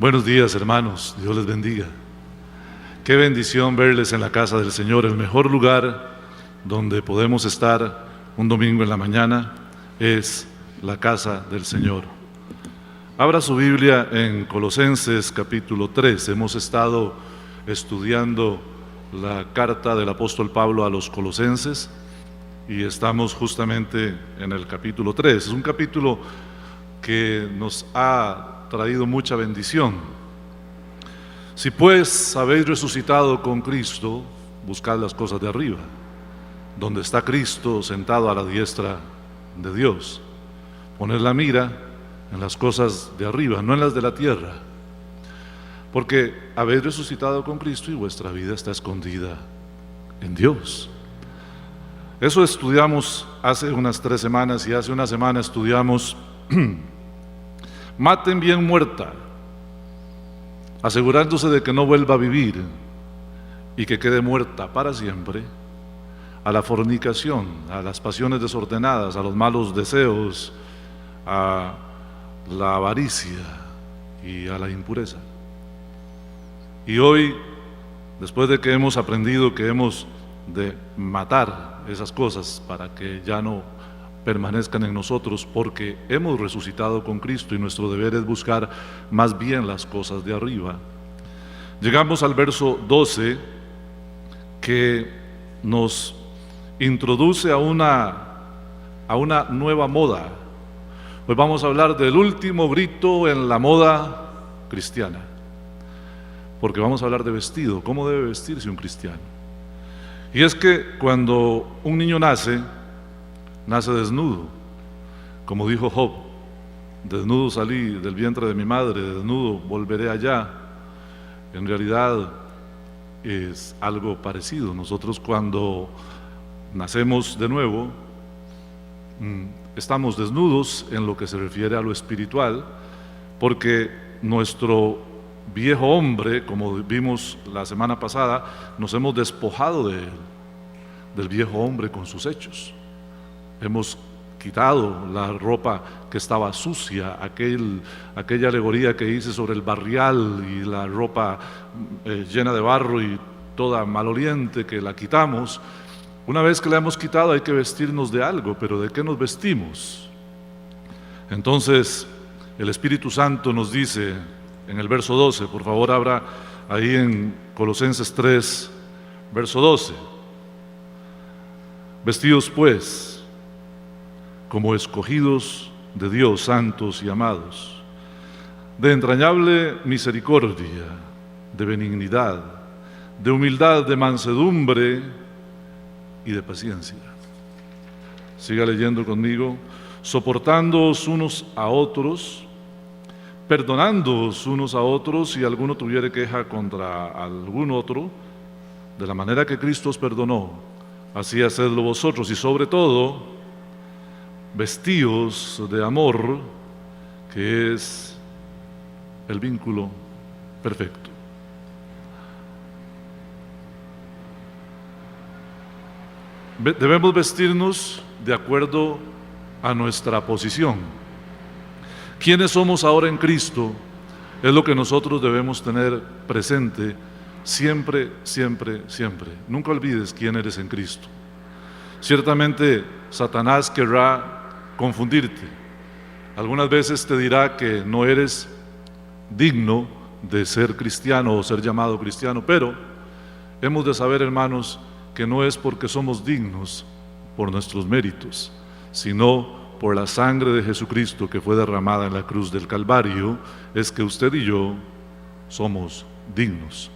Buenos días, hermanos, Dios les bendiga. Qué bendición verles en la casa del Señor. El mejor lugar donde podemos estar un domingo en la mañana es la casa del Señor. Abra su Biblia en Colosenses capítulo 3. Hemos estado estudiando la carta del apóstol Pablo a los colosenses y estamos justamente en el capítulo 3. Es un capítulo que nos ha traído mucha bendición. Si pues habéis resucitado con Cristo, buscad las cosas de arriba, donde está Cristo sentado a la diestra de Dios. Poned la mira en las cosas de arriba, no en las de la tierra, porque habéis resucitado con Cristo y vuestra vida está escondida en Dios. Eso estudiamos hace unas 3 semanas y hace una semana estudiamos maten bien muerta, asegurándose de que no vuelva a vivir y que quede muerta para siempre a la fornicación, a las pasiones desordenadas, a los malos deseos, a la avaricia y a la impureza. Y hoy, después de que hemos aprendido que hemos de matar esas cosas para que ya no permanezcan en nosotros, porque hemos resucitado con Cristo y nuestro deber es buscar más bien las cosas de arriba, llegamos al verso 12 que nos introduce a una nueva moda. Hoy vamos a hablar del último grito en la moda cristiana, porque vamos a hablar de vestido, cómo debe vestirse un cristiano. Y es que cuando un niño nace desnudo, como dijo Job: desnudo salí del vientre de mi madre, desnudo volveré allá. En realidad es algo parecido. Nosotros cuando nacemos de nuevo estamos desnudos en lo que se refiere a lo espiritual, porque nuestro viejo hombre, como vimos la semana pasada, nos hemos despojado de él, del viejo hombre con sus hechos. Hemos quitado la ropa que estaba sucia, aquella alegoría que hice sobre el barrial y la ropa llena de barro y toda maloliente, que la quitamos. Una vez que la hemos quitado hay que vestirnos de algo, pero ¿de qué nos vestimos? Entonces el Espíritu Santo nos dice en el verso 12, por favor abra ahí en Colosenses 3, verso 12: vestidos pues como escogidos de Dios, santos y amados, de entrañable misericordia, de benignidad, de humildad, de mansedumbre y de paciencia. Siga leyendo conmigo: soportándoos unos a otros, perdonándoos unos a otros si alguno tuviere queja contra algún otro, de la manera que Cristo os perdonó, así hacedlo vosotros. Y sobre todo, vestíos de amor, que es el vínculo perfecto. Debemos vestirnos de acuerdo a nuestra posición. ¿Quiénes somos ahora en Cristo? Es lo que nosotros debemos tener presente siempre, siempre, siempre. Nunca olvides quién eres en Cristo. Ciertamente Satanás querrá confundirte. Algunas veces te dirá que no eres digno de ser cristiano o ser llamado cristiano, pero hemos de saber, hermanos, que no es porque somos dignos por nuestros méritos, sino por la sangre de Jesucristo que fue derramada en la cruz del Calvario, es que usted y yo somos dignos.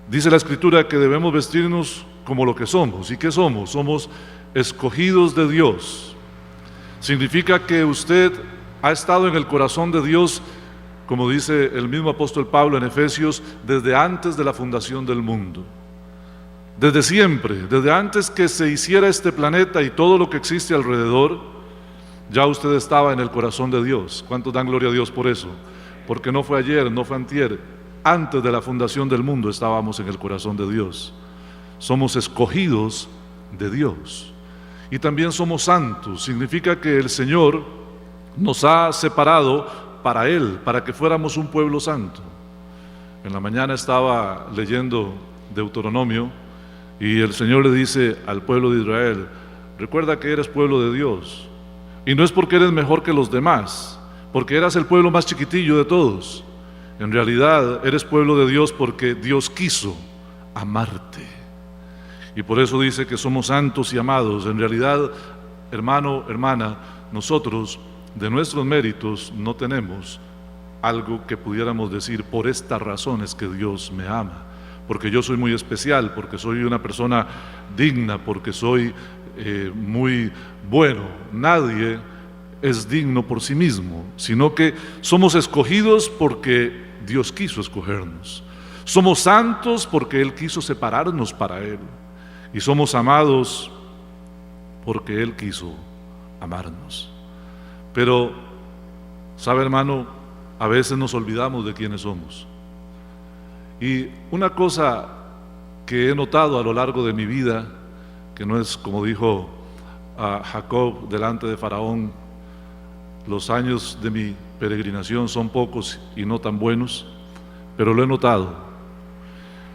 Dice la Escritura que debemos vestirnos como lo que somos. ¿Y qué somos? Somos escogidos de Dios. Significa que usted ha estado en el corazón de Dios, como dice el mismo apóstol Pablo en Efesios, desde antes de la fundación del mundo. Desde siempre, desde antes que se hiciera este planeta y todo lo que existe alrededor, ya usted estaba en el corazón de Dios. ¿Cuántos dan gloria a Dios por eso? Porque no fue ayer, no fue antier. Antes de la fundación del mundo estábamos en el corazón de Dios. Somos escogidos de Dios. Y también somos santos. Significa que el Señor nos ha separado para Él, para que fuéramos un pueblo santo. En la mañana estaba leyendo Deuteronomio y el Señor le dice al pueblo de Israel: recuerda que eres pueblo de Dios, y no es porque eres mejor que los demás, porque eras el pueblo más chiquitillo de todos. En realidad eres pueblo de Dios porque Dios quiso amarte, y por eso dice que somos santos y amados. En realidad, hermano, hermana, nosotros de nuestros méritos no tenemos algo que pudiéramos decir: por esta razón es que Dios me ama, porque yo soy muy especial, porque soy una persona digna, porque soy muy bueno. Nadie es digno por sí mismo, sino que somos escogidos porque Dios quiso escogernos. Somos santos porque Él quiso separarnos para Él, y somos amados porque Él quiso amarnos. Pero, ¿sabe, hermano? A veces nos olvidamos de quiénes somos. Y una cosa que he notado a lo largo de mi vida, que no es como dijo Jacob delante de Faraón: los años de mi peregrinación son pocos y no tan buenos, pero lo he notado.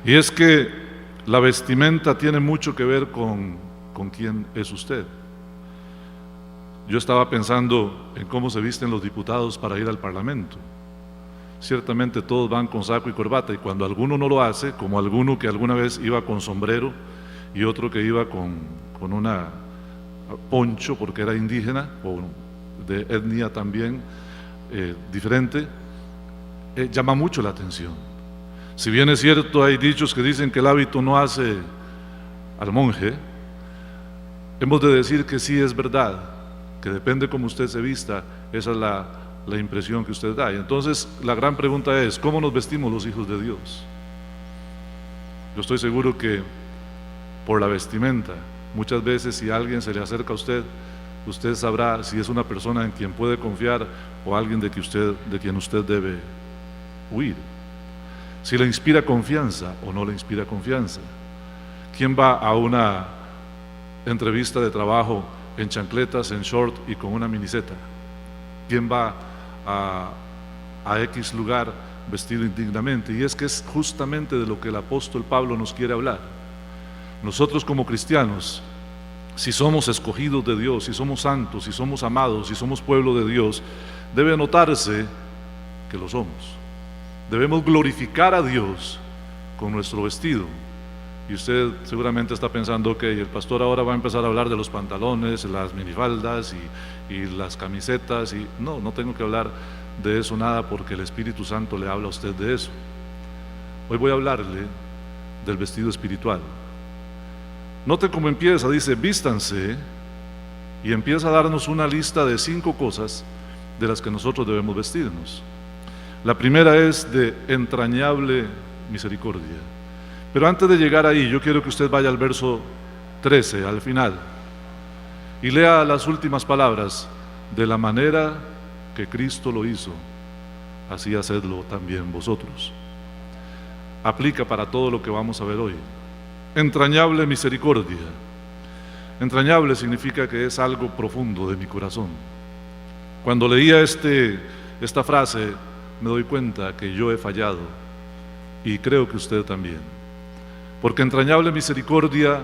Y es que la vestimenta tiene mucho que ver con quién es usted. Yo estaba pensando en cómo se visten los diputados para ir al Parlamento. Ciertamente todos van con saco y corbata, y cuando alguno no lo hace, como alguno que alguna vez iba con sombrero y otro que iba con una poncho porque era indígena o de etnia también diferente, llama mucho la atención. Si bien es cierto, hay dichos que dicen que el hábito no hace al monje, hemos de decir que sí es verdad, que depende cómo usted se vista, esa es la impresión que usted da. Y entonces la gran pregunta es: ¿cómo nos vestimos los hijos de Dios? Yo estoy seguro que por la vestimenta, muchas veces si alguien se le acerca a usted, usted sabrá si es una persona en quien puede confiar o alguien de quien usted debe huir. Si le inspira confianza o no le inspira confianza. ¿Quién va a una entrevista de trabajo en chancletas, en short y con una miniseta? ¿Quién va a X lugar vestido indignamente? Y es que es justamente de lo que el apóstol Pablo nos quiere hablar. Nosotros como cristianos, si somos escogidos de Dios, si somos santos, si somos amados, si somos pueblo de Dios, debe notarse que lo somos. Debemos glorificar a Dios con nuestro vestido. Y usted seguramente está pensando: ok, el pastor ahora va a empezar a hablar de los pantalones, las minifaldas y las camisetas. Y no tengo que hablar de eso nada, porque el Espíritu Santo le habla a usted de eso. Hoy voy a hablarle del vestido espiritual. Note cómo empieza, dice: vístanse, y empieza a darnos una lista de 5 cosas de las que nosotros debemos vestirnos. La primera es de entrañable misericordia. Pero antes de llegar ahí, yo quiero que usted vaya al verso 13, al final, y lea las últimas palabras: de la manera que Cristo lo hizo, así hacedlo también vosotros. Aplica para todo lo que vamos a ver hoy. Entrañable misericordia. Entrañable significa que es algo profundo de mi corazón. Cuando leía esta frase, me doy cuenta que yo he fallado, y creo que usted también. Porque entrañable misericordia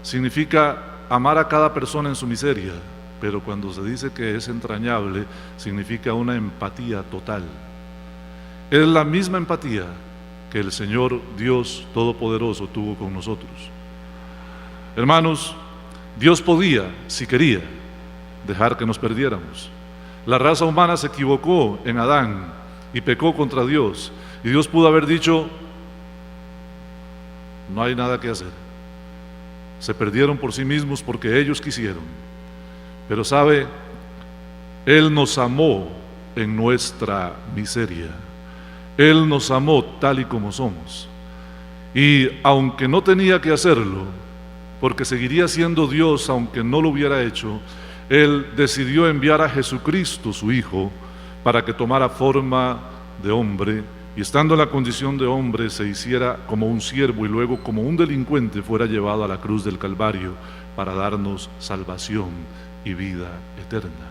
significa amar a cada persona en su miseria, pero cuando se dice que es entrañable, significa una empatía total. Es la misma empatía que el Señor Dios Todopoderoso tuvo con nosotros. Hermanos, Dios podía, si quería, dejar que nos perdiéramos. La raza humana se equivocó en Adán y pecó contra Dios, y Dios pudo haber dicho: no hay nada que hacer. Se perdieron por sí mismos porque ellos quisieron. Pero sabe, Él nos amó en nuestra miseria. Él nos amó tal y como somos. Y aunque no tenía que hacerlo, porque seguiría siendo Dios aunque no lo hubiera hecho, Él decidió enviar a Jesucristo, su Hijo, para que tomara forma de hombre, y estando en la condición de hombre se hiciera como un siervo, y luego como un delincuente fuera llevado a la cruz del Calvario para darnos salvación y vida eterna.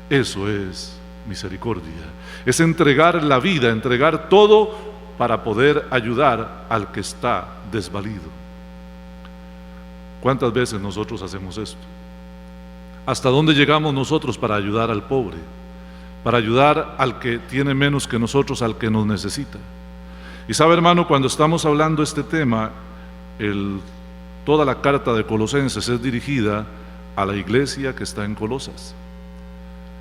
Eso es misericordia. Es entregar la vida, entregar todo para poder ayudar al que está desvalido. ¿Cuántas veces nosotros hacemos esto? ¿Hasta dónde llegamos nosotros para ayudar al pobre? Para ayudar al que tiene menos que nosotros, al que nos necesita. Y sabe, hermano, cuando estamos hablando de este tema, toda la carta de Colosenses es dirigida a la iglesia que está en Colosas.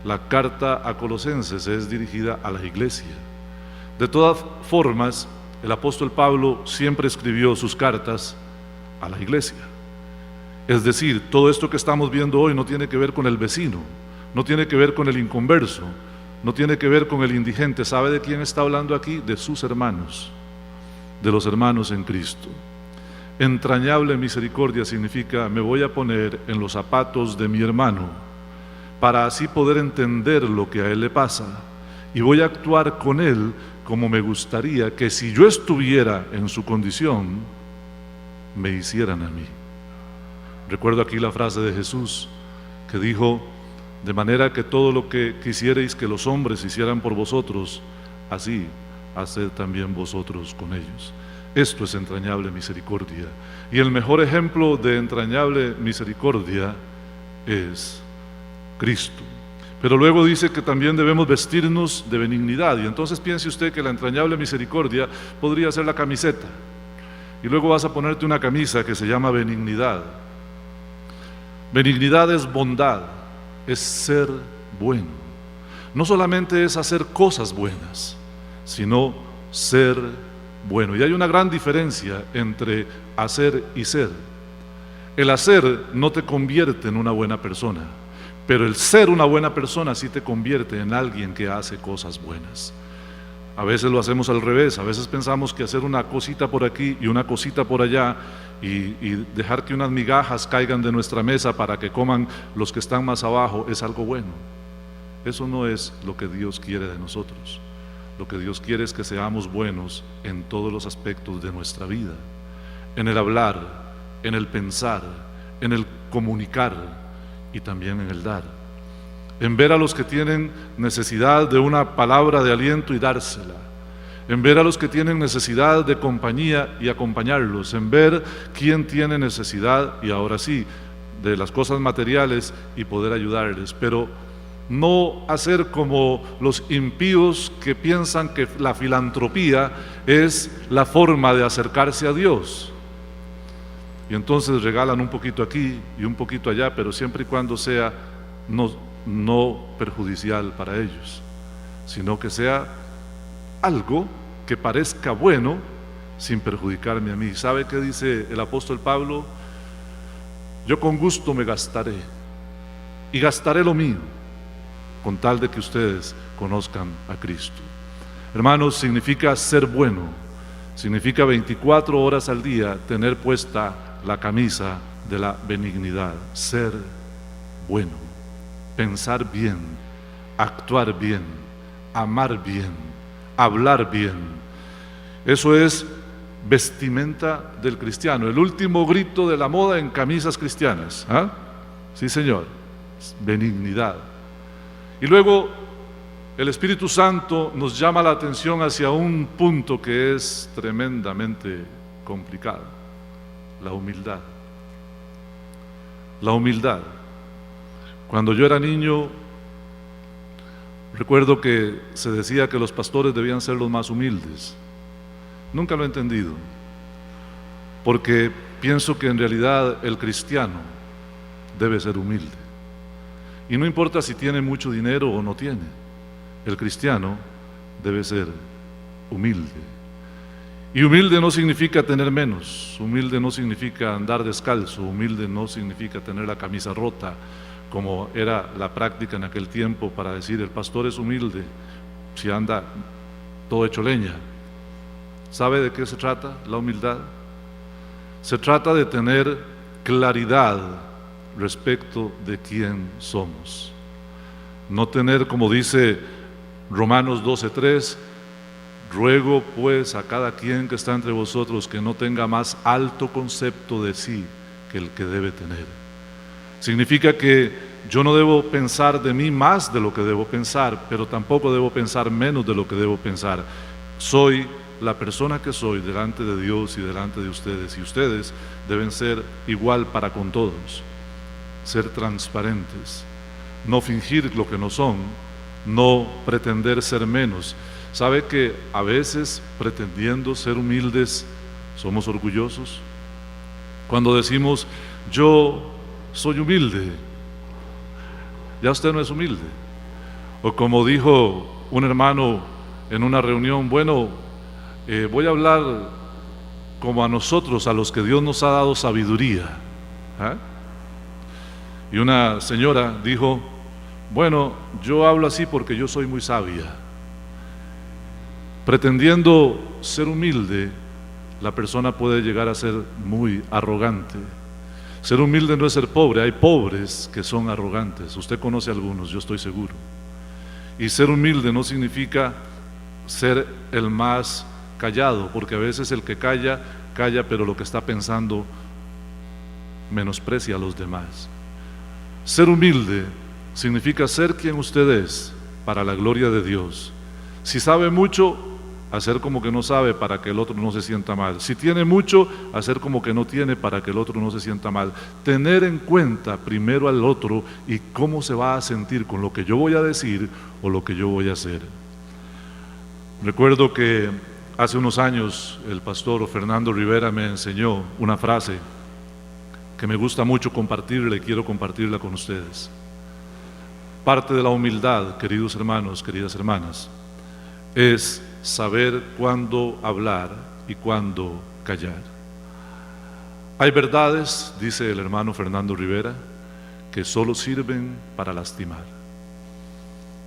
La carta a Colosenses es dirigida a la iglesia. De todas formas, el apóstol Pablo siempre escribió sus cartas a la iglesia. Es decir, todo esto que estamos viendo hoy no tiene que ver con el vecino, no tiene que ver con el inconverso, no tiene que ver con el indigente. ¿Sabe de quién está hablando aquí? De sus hermanos, de los hermanos en Cristo. Entrañable misericordia significa: me voy a poner en los zapatos de mi hermano para así poder entender lo que a él le pasa, y voy a actuar con él como me gustaría que, si yo estuviera en su condición, me hicieran a mí. Recuerdo aquí la frase de Jesús que dijo: de manera que todo lo que quisierais que los hombres hicieran por vosotros, así haced también vosotros con ellos. Esto es entrañable misericordia. Y el mejor ejemplo de entrañable misericordia es Cristo. Pero luego dice que también debemos vestirnos de benignidad. Y entonces piense usted que la entrañable misericordia podría ser la camiseta. Y luego vas a ponerte una camisa que se llama benignidad. Benignidad es bondad, es ser bueno. No solamente es hacer cosas buenas, sino ser bueno. Y hay una gran diferencia entre hacer y ser. El hacer no te convierte en una buena persona, pero el ser una buena persona sí te convierte en alguien que hace cosas buenas. A veces lo hacemos al revés. A veces pensamos que hacer una cosita por aquí y una cosita por allá y dejar que unas migajas caigan de nuestra mesa para que coman los que están más abajo es algo bueno. Eso no es lo que Dios quiere de nosotros. Lo que Dios quiere es que seamos buenos en todos los aspectos de nuestra vida, en el hablar, en el pensar, en el comunicar y también en el dar, en ver a los que tienen necesidad de una palabra de aliento y dársela, en ver a los que tienen necesidad de compañía y acompañarlos, en ver quién tiene necesidad, y ahora sí, de las cosas materiales y poder ayudarles. Pero no hacer como los impíos que piensan que la filantropía es la forma de acercarse a Dios. Y entonces regalan un poquito aquí y un poquito allá, pero siempre y cuando sea no perjudicial para ellos, sino que sea algo que parezca bueno sin perjudicarme a mí. ¿Sabe qué dice el apóstol Pablo? Yo con gusto me gastaré, y gastaré lo mío, con tal de que ustedes conozcan a Cristo. Hermanos, significa ser bueno, significa 24 horas al día tener puesta la camisa de la benignidad, ser bueno, pensar bien, actuar bien, amar bien, hablar bien. Eso es vestimenta del cristiano, el último grito de la moda en camisas cristianas. Sí, señor, benignidad. Y luego el Espíritu Santo nos llama la atención hacia un punto que es tremendamente complicado: la humildad. La humildad. Cuando yo era niño, recuerdo que se decía que los pastores debían ser los más humildes. Nunca lo he entendido, porque pienso que en realidad el cristiano debe ser humilde. Y no importa si tiene mucho dinero o no tiene, el cristiano debe ser humilde. Y humilde no significa tener menos, humilde no significa andar descalzo, humilde no significa tener la camisa rota, como era la práctica en aquel tiempo para decir el pastor es humilde si anda todo hecho leña. ¿Sabe de qué se trata la humildad? Se trata de tener claridad respecto de quién somos. No tener, como dice Romanos 12:3, ruego pues a cada quien que está entre vosotros que no tenga más alto concepto de sí que el que debe tener. Significa que yo no debo pensar de mí más de lo que debo pensar, pero tampoco debo pensar menos de lo que debo pensar. Soy la persona que soy delante de Dios y delante de ustedes, y ustedes deben ser igual para con todos, ser transparentes, no fingir lo que no son, no pretender ser menos. ¿Sabe que a veces, pretendiendo ser humildes, somos orgullosos? Cuando decimos, yo soy humilde, ya usted no es humilde. O como dijo un hermano en una reunión, bueno, voy a hablar como a nosotros, a los que Dios nos ha dado sabiduría. ¿Ah? Y una señora dijo, bueno, yo hablo así porque yo soy muy sabia. Pretendiendo ser humilde, la persona puede llegar a ser muy arrogante. Ser humilde no es ser pobre, hay pobres que son arrogantes. Usted conoce a algunos, yo estoy seguro. Y ser humilde no significa ser el más callado, porque a veces el que calla, calla, pero lo que está pensando menosprecia a los demás. Ser humilde significa ser quien usted es para la gloria de Dios. Si sabe mucho, hacer como que no sabe para que el otro no se sienta mal. Si tiene mucho, hacer como que no tiene para que el otro no se sienta mal. Tener en cuenta primero al otro y cómo se va a sentir con lo que yo voy a decir o lo que yo voy a hacer. Recuerdo que hace unos años el pastor Fernando Rivera me enseñó una frase que me gusta mucho compartirla y quiero compartirla con ustedes. Parte de la humildad, queridos hermanos, queridas hermanas, es saber cuándo hablar y cuándo callar. Hay verdades, dice el hermano Fernando Rivera, que solo sirven para lastimar.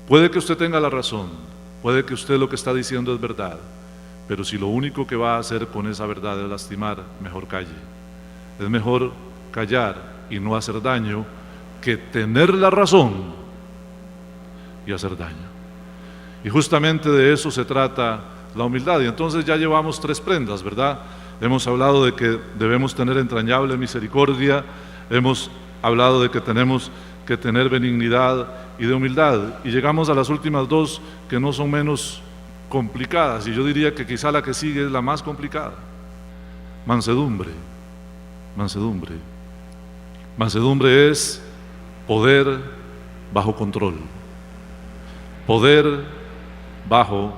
Puede que usted tenga la razón, puede que usted lo que está diciendo es verdad, pero si lo único que va a hacer con esa verdad es lastimar, mejor calle. Es mejor callar y no hacer daño que tener la razón y hacer daño. Y justamente de eso se trata la humildad. Y entonces ya llevamos 3 prendas, ¿verdad? Hemos hablado de que debemos tener entrañable misericordia, hemos hablado de que tenemos que tener benignidad y de humildad. Y llegamos a las últimas 2 que no son menos complicadas, y yo diría que quizá la que sigue es la más complicada. Mansedumbre. Mansedumbre. Mansedumbre es poder bajo control. Poder bajo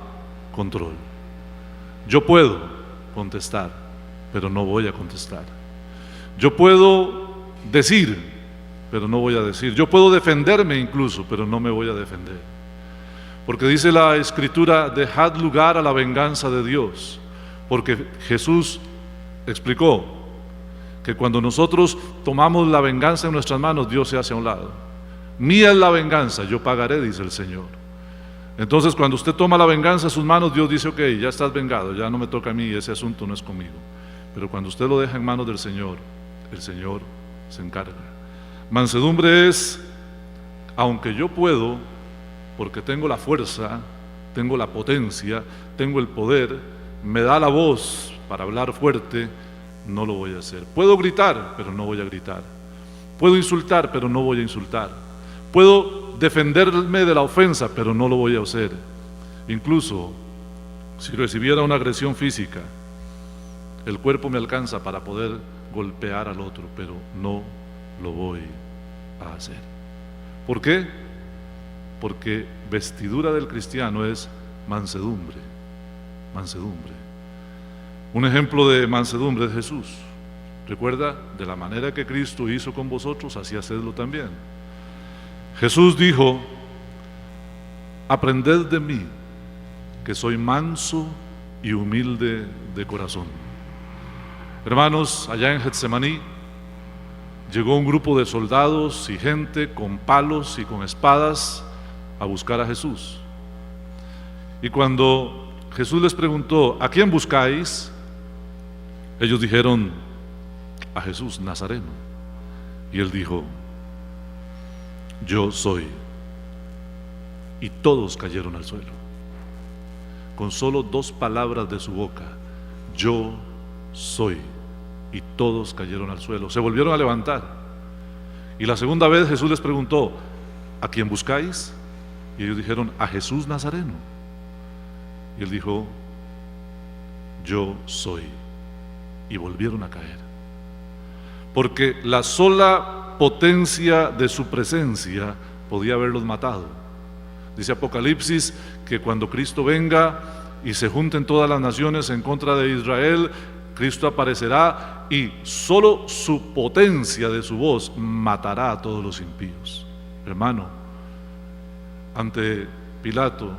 control. Yo puedo contestar, pero no voy a contestar. Yo puedo decir, pero no voy a decir. Yo puedo defenderme incluso, pero no me voy a defender. Porque dice la Escritura, dejad lugar a la venganza de Dios. Porque Jesús explicó que cuando nosotros tomamos la venganza en nuestras manos, Dios se hace a un lado. Mía es la venganza, yo pagaré, dice el Señor. Entonces, cuando usted toma la venganza en sus manos, Dios dice, ok, ya estás vengado, ya no me toca a mí, ese asunto no es conmigo. Pero cuando usted lo deja en manos del Señor, el Señor se encarga. Mansedumbre es, aunque yo puedo, porque tengo la fuerza, tengo la potencia, tengo el poder, me da la voz para hablar fuerte, no lo voy a hacer. Puedo gritar, pero no voy a gritar. Puedo insultar, pero no voy a insultar. Puedo defenderme de la ofensa, pero no lo voy a hacer. Incluso si recibiera una agresión física, el cuerpo me alcanza para poder golpear al otro, pero no lo voy a hacer. ¿Por qué? Porque vestidura del cristiano es mansedumbre. Mansedumbre. Un ejemplo de mansedumbre es Jesús. Recuerda, de la manera que Cristo hizo con vosotros, así hacedlo también. Jesús dijo, aprended de mí, que soy manso y humilde de corazón. Hermanos, allá en Getsemaní llegó un grupo de soldados y gente con palos y con espadas a buscar a Jesús. Y cuando Jesús les preguntó, ¿a quién buscáis? Ellos dijeron, a Jesús Nazareno. Y él dijo, yo soy. Y todos cayeron al suelo. Con solo 2 palabras de su boca, yo soy. Y todos cayeron al suelo. Se volvieron a levantar. Y la segunda vez Jesús les preguntó: ¿a quién buscáis? Y ellos dijeron: a Jesús Nazareno. Y él dijo: yo soy. Y volvieron a caer, porque la sola potencia de su presencia podía haberlos matado. Dice Apocalipsis que cuando Cristo venga y se junten todas las naciones en contra de Israel, Cristo aparecerá y solo su potencia de su voz matará a todos los impíos. Hermano, ante Pilato,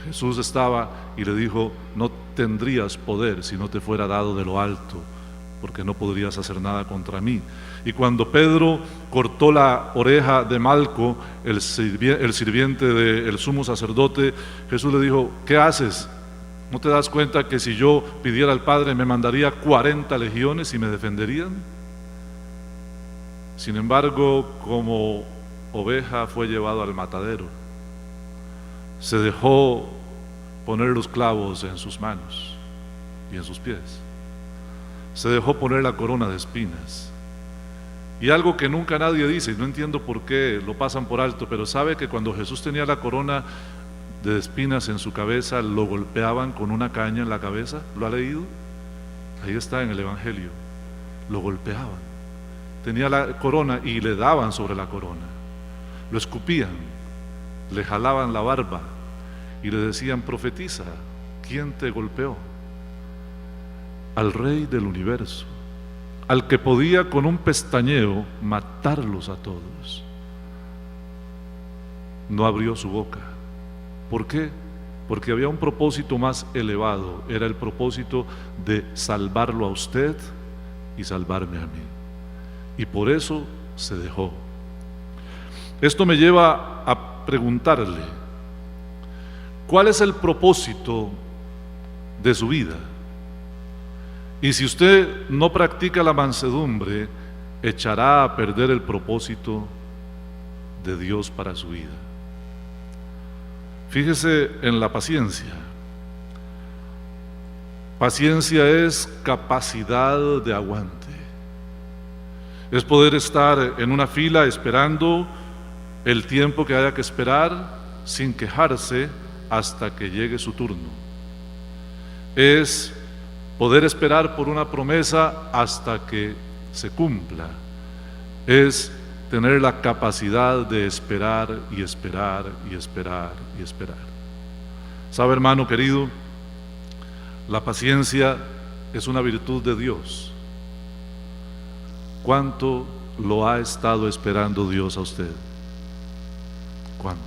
Jesús estaba y le dijo: no tendrías poder si no te fuera dado de lo alto, porque no podrías hacer nada contra mí. Y cuando Pedro cortó la oreja de Malco, el sirviente del sumo sacerdote, Jesús le dijo: ¿qué haces? ¿No te das cuenta que si yo pidiera al Padre me mandaría 40 legiones y me defenderían? Sin embargo, como oveja fue llevado al matadero. Se dejó poner los clavos en sus manos y en sus pies. Se dejó poner la corona de espinas. Y algo que nunca nadie dice, y no entiendo por qué lo pasan por alto, pero sabe que cuando Jesús tenía la corona de espinas en su cabeza, lo golpeaban con una caña en la cabeza. ¿Lo ha leído? Ahí está en el Evangelio. Lo golpeaban. Tenía la corona y le daban sobre la corona. Lo escupían, le jalaban la barba y le decían: profetiza, ¿quién te golpeó? Al Rey del universo, al que podía con un pestañeo matarlos a todos. No abrió su boca. ¿Por qué? Porque había un propósito más elevado. Era el propósito de salvarlo a usted y salvarme a mí. Y por eso se dejó. Esto me lleva a preguntarle: ¿cuál es el propósito de su vida? Y si usted no practica la mansedumbre, echará a perder el propósito de Dios para su vida. Fíjese en la paciencia. Paciencia es capacidad de aguante. Es poder estar en una fila esperando el tiempo que haya que esperar sin quejarse hasta que llegue su turno. Es poder esperar por una promesa hasta que se cumpla. Es tener la capacidad de esperar y esperar y esperar y esperar. ¿Sabe, hermano querido? La paciencia es una virtud de Dios. ¿Cuánto lo ha estado esperando Dios a usted? ¿Cuánto?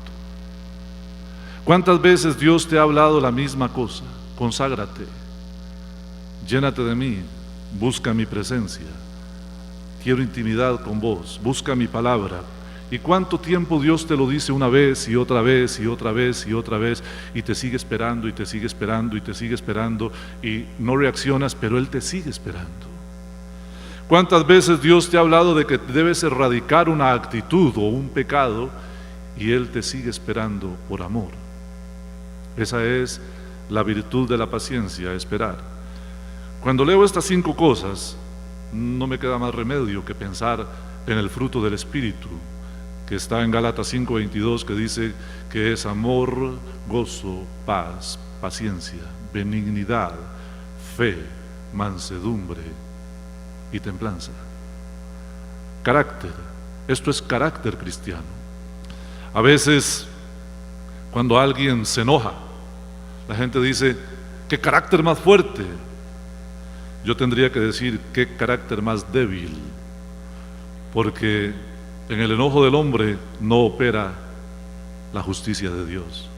¿Cuántas veces Dios te ha hablado la misma cosa? Conságrate, llénate de mí, busca mi presencia, quiero intimidad con vos, busca mi palabra. ¿Y cuánto tiempo Dios te lo dice una vez y otra vez y otra vez y otra vez, y te sigue esperando y te sigue esperando y te sigue esperando, y no reaccionas, pero Él te sigue esperando? ¿Cuántas veces Dios te ha hablado de que debes erradicar una actitud o un pecado, y Él te sigue esperando por amor? Esa es la virtud de la paciencia, esperar. Cuando leo estas 5 cosas, no me queda más remedio que pensar en el fruto del Espíritu, que está en Gálatas 5:22, que dice que es amor, gozo, paz, paciencia, benignidad, fe, mansedumbre y templanza. Carácter. Esto es carácter cristiano. A veces, cuando alguien se enoja, la gente dice: ¿qué carácter más fuerte? Yo tendría que decir: ¿qué carácter más débil? Porque en el enojo del hombre no opera la justicia de Dios.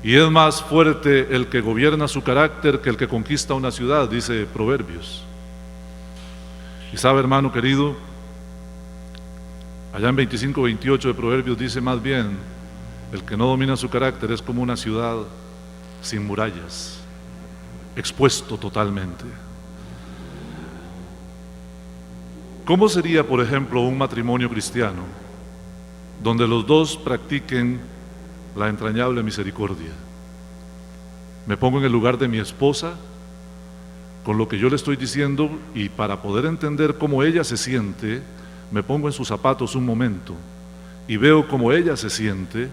Y es más fuerte el que gobierna su carácter que el que conquista una ciudad, dice Proverbios. Y sabe, hermano querido, allá en 25:28 de Proverbios dice más bien: el que no domina su carácter es como una ciudad sin murallas, expuesto totalmente. ¿Cómo sería, por ejemplo, un matrimonio cristiano donde los dos practiquen la entrañable misericordia? Me pongo en el lugar de mi esposa con lo que yo le estoy diciendo, y para poder entender cómo ella se siente, me pongo en sus zapatos un momento y veo cómo ella se siente,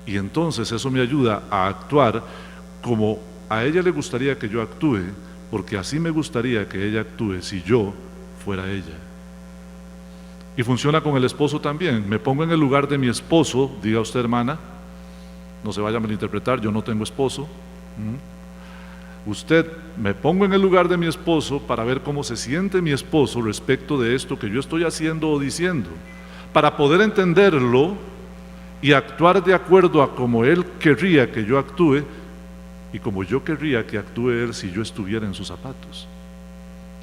y entonces eso me ayuda a actuar como a ella le gustaría que yo actúe, porque así me gustaría que ella actúe si yo fuera ella. Y funciona con el esposo también. Me pongo en el lugar de mi esposo, diga usted, hermana, no se vaya a malinterpretar, yo no tengo esposo. Usted, me pongo en el lugar de mi esposo para ver cómo se siente mi esposo respecto de esto que yo estoy haciendo o diciendo, para poder entenderlo y actuar de acuerdo a como él querría que yo actúe y como yo querría que actúe él si yo estuviera en sus zapatos.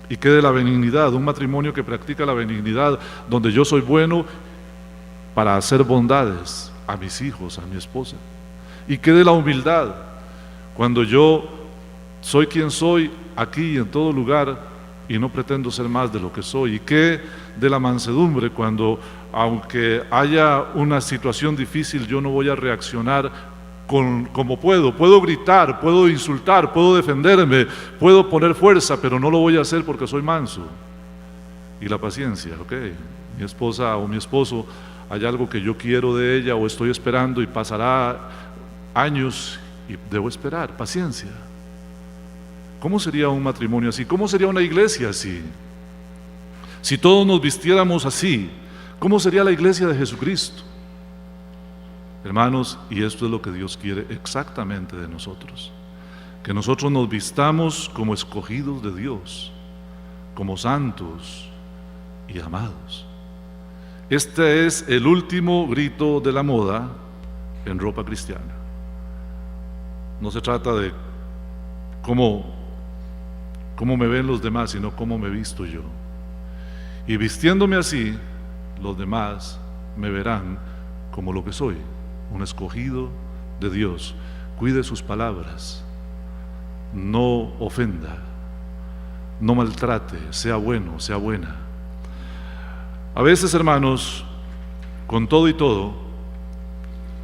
Y quede la benignidad, un matrimonio que practica la benignidad, donde yo soy bueno para hacer bondades a mis hijos, a mi esposa. Y quede la humildad, cuando yo soy quien soy aquí y en todo lugar y no pretendo ser más de lo que soy. Y quede de la mansedumbre, cuando aunque haya una situación difícil, yo no voy a reaccionar como puedo gritar, puedo insultar, puedo defenderme, puedo poner fuerza, pero no lo voy a hacer porque soy manso. Y la paciencia, mi esposa o mi esposo, hay algo que yo quiero de ella o estoy esperando y pasará años y debo esperar, paciencia. ¿Cómo sería un matrimonio así? ¿Cómo sería una iglesia así? Si todos nos vistiéramos así, ¿cómo sería la iglesia de Jesucristo? Hermanos, y esto es lo que Dios quiere exactamente de nosotros, que nosotros nos vistamos como escogidos de Dios, como santos y amados. Este es el último grito de la moda en ropa cristiana. No se trata de cómo me ven los demás, sino cómo me visto yo. Y vistiéndome así, los demás me verán como lo que soy, un escogido de Dios. Cuide sus palabras, no ofenda, no maltrate, sea bueno, sea buena. A veces, hermanos, con todo y todo,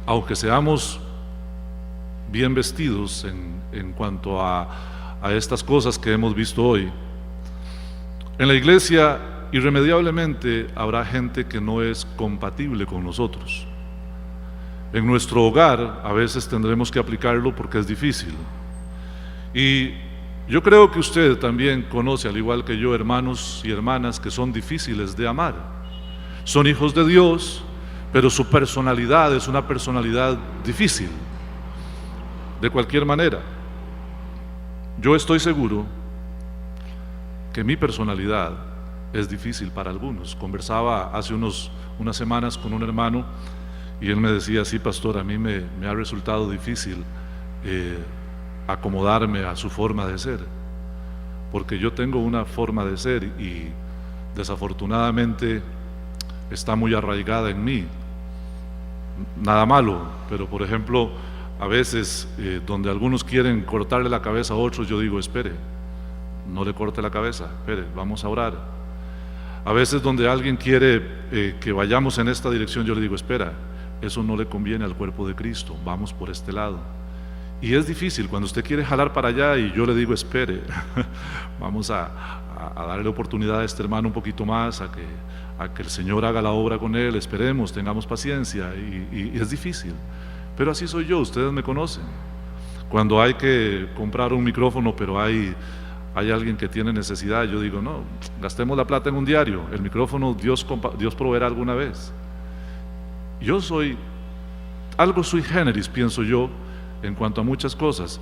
aunque seamos bien vestidos en cuanto a estas cosas que hemos visto hoy, en la iglesia irremediablemente habrá gente que no es compatible con nosotros. En nuestro hogar a veces tendremos que aplicarlo porque es difícil. Y yo creo que usted también conoce, al igual que yo, hermanos y hermanas que son difíciles de amar. Son hijos de Dios, pero su personalidad es una personalidad difícil, de cualquier manera. Yo estoy seguro que mi personalidad es difícil para algunos. Conversaba hace unas semanas con un hermano y él me decía: sí, pastor, a mí me ha resultado difícil acomodarme a su forma de ser, porque yo tengo una forma de ser y desafortunadamente está muy arraigada en mí. Nada malo, pero por ejemplo, a veces donde algunos quieren cortarle la cabeza a otros, yo digo: espere, no le corte la cabeza, espere, vamos a orar. A veces donde alguien quiere que vayamos en esta dirección, yo le digo: espera, eso no le conviene al cuerpo de Cristo, vamos por este lado. Y es difícil cuando usted quiere jalar para allá y yo le digo: espere, vamos a darle oportunidad a este hermano un poquito más, a que el Señor haga la obra con él, esperemos, tengamos paciencia, y es difícil. Pero así soy yo, ustedes me conocen. Cuando hay que comprar un micrófono, pero hay alguien que tiene necesidad, yo digo: no, gastemos la plata en un diario, el micrófono Dios proveerá alguna vez. Yo soy algo sui generis, pienso yo, en cuanto a muchas cosas.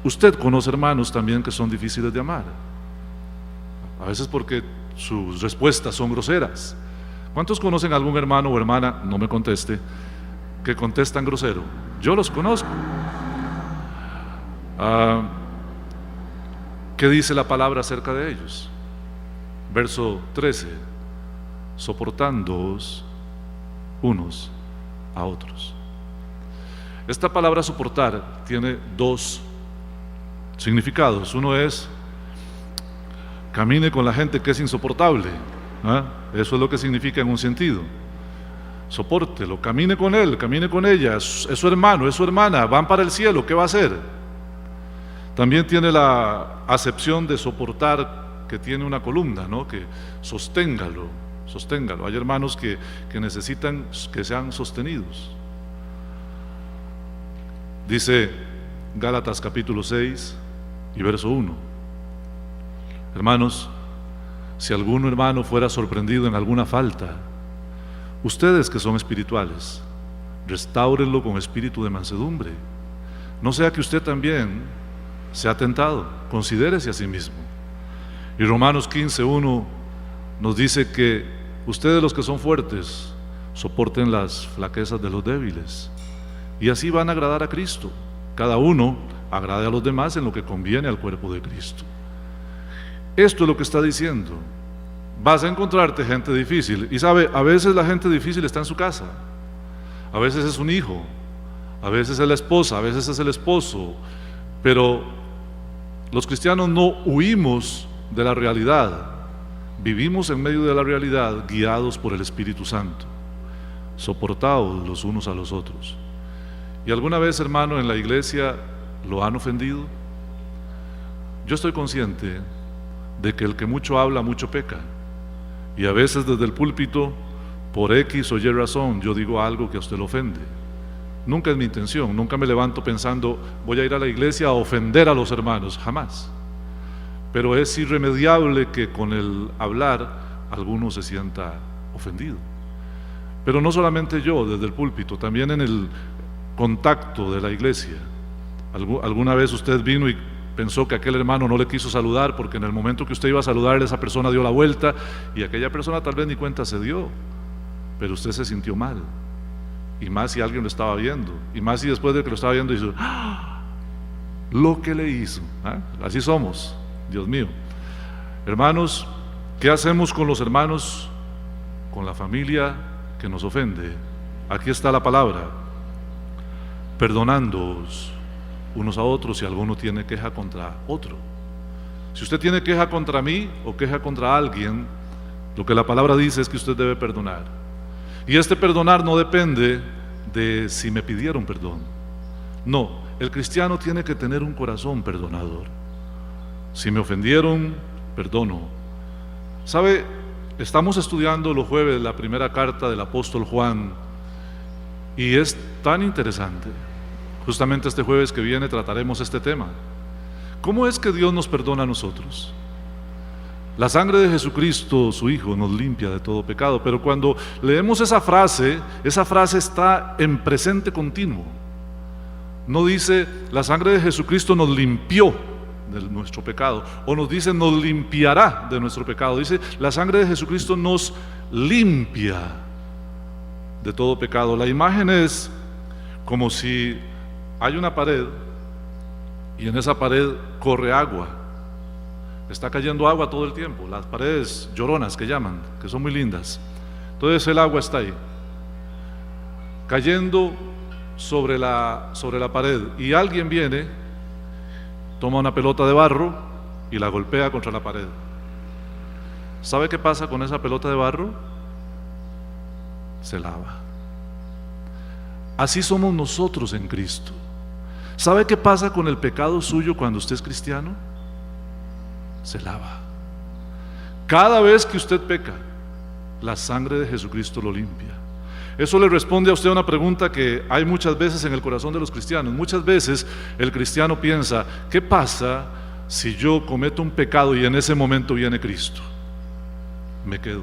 Usted conoce hermanos también que son difíciles de amar, a veces porque sus respuestas son groseras. ¿Cuántos conocen a algún hermano o hermana, no me conteste, que contestan grosero? Yo los conozco. ¿Qué dice la palabra acerca de ellos? Verso 13: soportándoos unos a otros. Esta palabra soportar tiene dos significados. Uno es: camine con la gente que es insoportable. Eso es lo que significa en un sentido. Sopórtelo, camine con él, camine con ella, es su hermano, es su hermana, van para el cielo, ¿qué va a hacer? También tiene la acepción de soportar, que tiene una columna, ¿no? Que sosténgalo, sosténgalo. Hay hermanos que necesitan que sean sostenidos. Dice Gálatas capítulo 6 y verso 1: hermanos, si algún hermano fuera sorprendido en alguna falta, ustedes que son espirituales, restáurenlo con espíritu de mansedumbre. No sea que usted también sea tentado, considérese a sí mismo. Y Romanos 15:1 nos dice que ustedes, los que son fuertes, soporten las flaquezas de los débiles, y así van a agradar a Cristo. Cada uno agrade a los demás en lo que conviene al cuerpo de Cristo. Esto es lo que está diciendo. Vas a encontrarte gente difícil, y sabe, a veces la gente difícil está en su casa, a veces es un hijo, a veces es la esposa, a veces es el esposo, pero los cristianos no huimos de la realidad, vivimos en medio de la realidad, guiados por el Espíritu Santo, soportados los unos a los otros. ¿Y alguna vez, hermano, en la iglesia lo han ofendido? Yo estoy consciente de que el que mucho habla, mucho peca, y a veces desde el púlpito, por X o Y razón, yo digo algo que a usted lo ofende. Nunca es mi intención, nunca me levanto pensando voy a ir a la iglesia a ofender a los hermanos, jamás. Pero es irremediable que con el hablar alguno se sienta ofendido. Pero no solamente yo desde el púlpito, también en el contacto de la iglesia. Alguna vez usted vino y pensó que aquel hermano no le quiso saludar porque en el momento que usted iba a saludarle, esa persona dio la vuelta y aquella persona tal vez ni cuenta se dio, pero usted se sintió mal, y más si alguien lo estaba viendo, y más si después de que lo estaba viendo hizo ¡ah! Lo que le hizo. Así somos, Dios mío. Hermanos, ¿qué hacemos con los hermanos, con la familia que nos ofende? Aquí está la palabra: perdonándoos unos a otros si alguno tiene queja contra otro. Si usted tiene queja contra mí o queja contra alguien, lo que la palabra dice es que usted debe perdonar. Y este perdonar no depende de si me pidieron perdón. No, el cristiano tiene que tener un corazón perdonador. Si me ofendieron, perdono. ¿Sabe? Estamos estudiando los jueves la primera carta del apóstol Juan, y es tan interesante. Justamente este jueves que viene trataremos este tema. ¿Cómo es que Dios nos perdona a nosotros? La sangre de Jesucristo, su Hijo, nos limpia de todo pecado. Pero cuando leemos esa frase está en presente continuo. No dice la sangre de Jesucristo nos limpió de nuestro pecado, o nos dice nos limpiará de nuestro pecado. Dice la sangre de Jesucristo nos limpia de todo pecado. La imagen es como si hay una pared y en esa pared corre agua. Está cayendo agua todo el tiempo, las paredes lloronas que llaman, que son muy lindas. Entonces el agua está ahí, cayendo sobre la pared, y alguien viene, toma una pelota de barro y la golpea contra la pared. ¿Sabe qué pasa con esa pelota de barro? Se lava. Así somos nosotros en Cristo. ¿Sabe qué pasa con el pecado suyo cuando usted es cristiano? Se lava. Cada vez que usted peca, la sangre de Jesucristo lo limpia. Eso le responde a usted una pregunta que hay muchas veces en el corazón de los cristianos. Muchas veces el cristiano piensa: ¿qué pasa si yo cometo un pecado y en ese momento viene Cristo? Me quedo.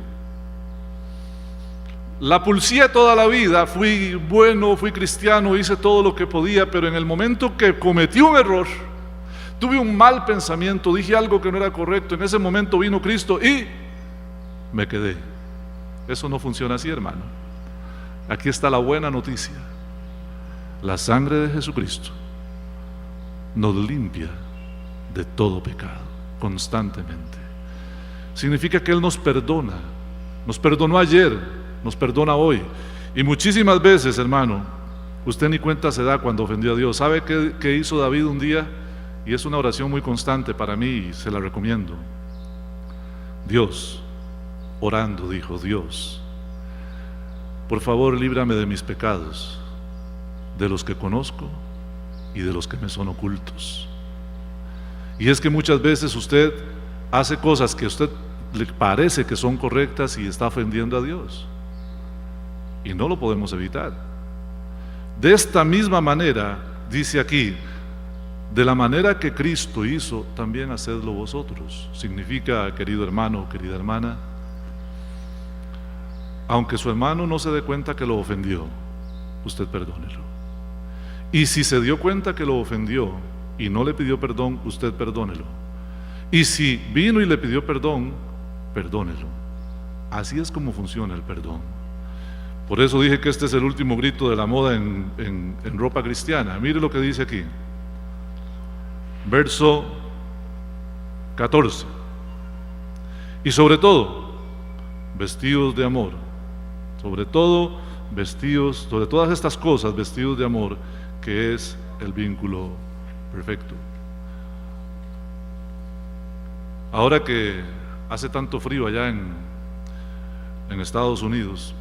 La pulsé toda la vida, fui bueno, fui cristiano, hice todo lo que podía, pero en el momento que cometí un error, tuve un mal pensamiento, dije algo que no era correcto, en ese momento vino Cristo y me quedé. Eso no funciona así, hermano. Aquí está la buena noticia: la sangre de Jesucristo nos limpia de todo pecado constantemente. Significa que Él nos perdona. Nos perdonó ayer, nos perdona hoy, y muchísimas veces, hermano, usted ni cuenta se da cuando ofendió a Dios. ¿Sabe qué hizo David un día? Y es una oración muy constante para mí y se la recomiendo. Dios, orando, dijo: Dios, por favor, líbrame de mis pecados, de los que conozco y de los que me son ocultos. Y es que muchas veces usted hace cosas que usted le parece que son correctas y está ofendiendo a Dios. Y no lo podemos evitar. De esta misma manera, dice aquí, de la manera que Cristo hizo, también hacedlo vosotros. Significa, querido hermano, querida hermana, aunque su hermano no se dé cuenta que lo ofendió, usted perdónelo. Y si se dio cuenta que lo ofendió y no le pidió perdón, usted perdónelo. Y si vino y le pidió perdón, perdónelo. Así es como funciona el perdón. Por eso dije que este es el último grito de la moda en ropa cristiana. Mire lo que dice aquí. Verso 14. Y sobre todo, vestidos de amor. Sobre todo, vestidos, sobre todas estas cosas, vestidos de amor, que es el vínculo perfecto. Ahora que hace tanto frío allá en Estados Unidos,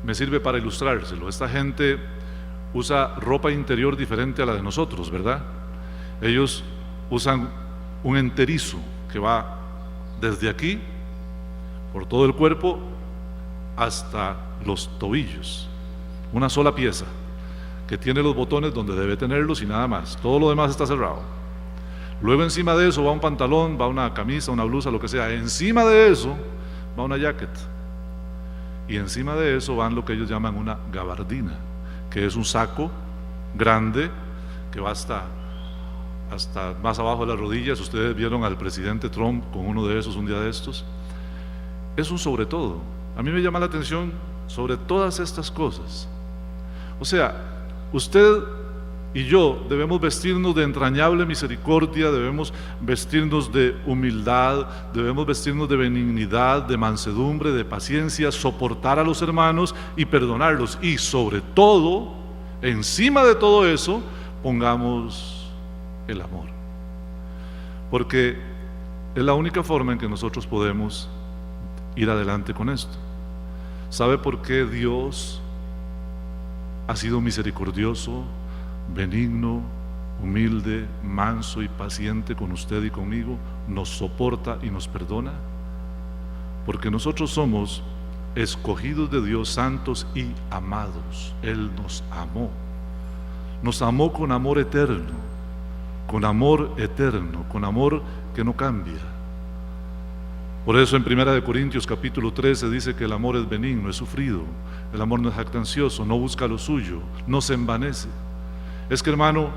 me sirve para ilustrárselo. Esta gente usa ropa interior diferente a la de nosotros, ¿verdad? Ellos usan un enterizo que va desde aquí, por todo el cuerpo, hasta los tobillos. Una sola pieza que tiene los botones donde debe tenerlos y nada más. Todo lo demás está cerrado. Luego encima de eso va un pantalón, va una camisa, una blusa, lo que sea. Encima de eso va una jacket. Y encima de eso van lo que ellos llaman una gabardina, que es un saco grande que va hasta más abajo de las rodillas. Ustedes vieron al presidente Trump con uno de esos un día de estos. Es un sobre todo. A mí me llama la atención sobre todas estas cosas. O sea, usted y yo debemos vestirnos de entrañable misericordia, debemos vestirnos de humildad, debemos vestirnos de benignidad, de mansedumbre, de paciencia, soportar a los hermanos y perdonarlos. Y sobre todo, encima de todo eso, pongamos el amor. Porque es la única forma en que nosotros podemos ir adelante con esto. ¿Sabe por qué Dios ha sido misericordioso, benigno, humilde, manso y paciente con usted y conmigo? Nos soporta y nos perdona. Porque nosotros somos escogidos de Dios, santos y amados. Él nos amó con amor eterno, con amor que no cambia. Por eso en 1 Corintios capítulo 13 dice que el amor es benigno, es sufrido, el amor no es jactancioso, no busca lo suyo, no se envanece. Es que, hermano,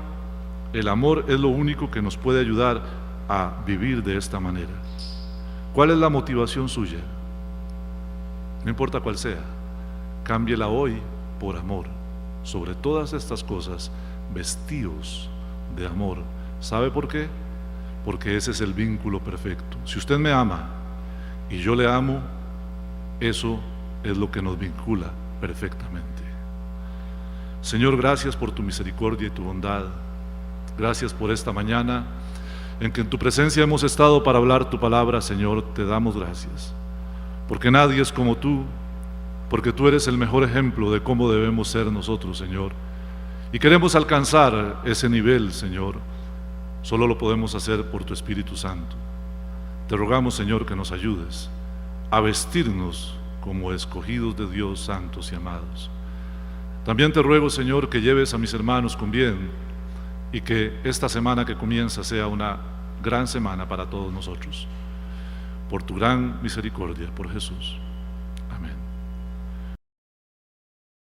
el amor es lo único que nos puede ayudar a vivir de esta manera. ¿Cuál es la motivación suya? No importa cuál sea, cámbiela hoy por amor. Sobre todas estas cosas, vestidos de amor. ¿Sabe por qué? Porque ese es el vínculo perfecto. Si usted me ama y yo le amo, eso es lo que nos vincula perfectamente. Señor, gracias por tu misericordia y tu bondad. Gracias por esta mañana en que en tu presencia hemos estado para hablar tu palabra. Señor, te damos gracias, porque nadie es como tú, porque tú eres el mejor ejemplo de cómo debemos ser nosotros, Señor. Y queremos alcanzar ese nivel, Señor. Solo lo podemos hacer por tu Espíritu Santo. Te rogamos, Señor, que nos ayudes a vestirnos como escogidos de Dios, santos y amados. También te ruego, Señor, que lleves a mis hermanos con bien y que esta semana que comienza sea una gran semana para todos nosotros. Por tu gran misericordia, por Jesús.